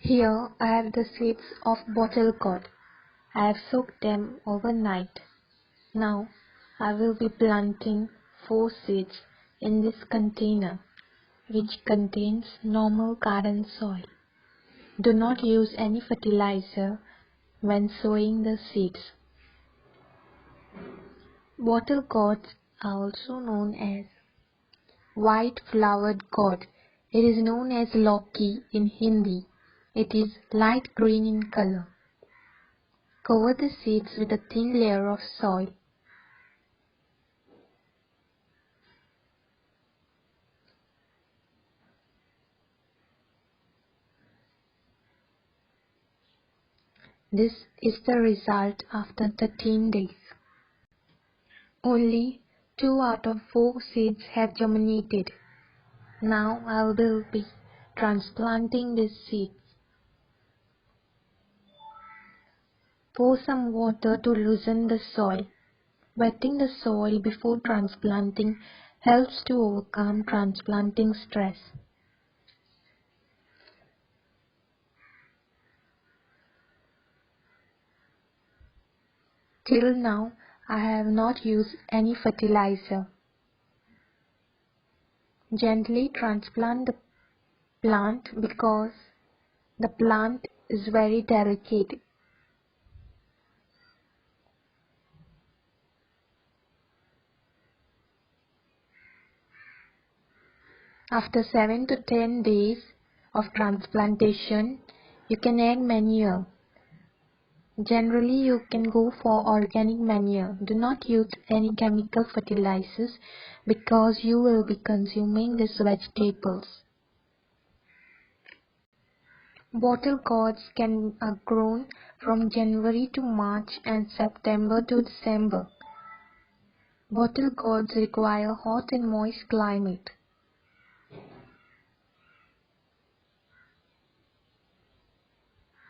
Here I have the seeds of bottle gourd. I have soaked them overnight. Now I will be planting 4 seeds in this container, which contains normal garden soil. Do not use any fertilizer when sowing the seeds. Bottle gourds are also known as white flowered gourd. It is known as lauki in Hindi. It is light green in color. Cover the seeds with a thin layer of soil. This is the result after 13 days. Only 2 out of 4 seeds have germinated. Now I will be transplanting these seeds. Pour some water to loosen the soil. Wetting the soil before transplanting helps to overcome transplanting stress. Till now, I have not used any fertilizer. Gently transplant the plant because the plant is very delicate. After 7 to 10 days of transplantation, you can add manure. Generally, you can go for organic manure. Do not use any chemical fertilizers because you will be consuming these vegetables. Bottle gourds can be grown from January to March and September to December. Bottle gourds require hot and moist climate.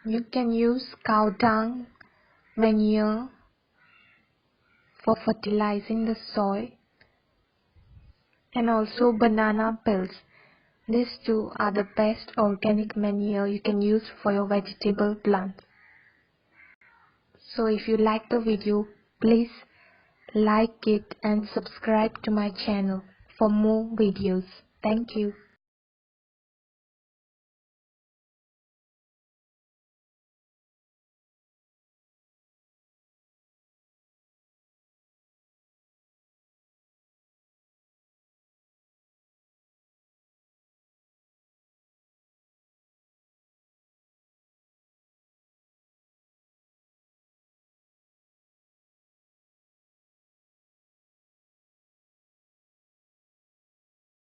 You can use cow dung, manure for fertilizing the soil, and also banana peels. These two are the best organic manure you can use for your vegetable plants. So if you like the video, please like it and subscribe to my channel for more videos. Thank you.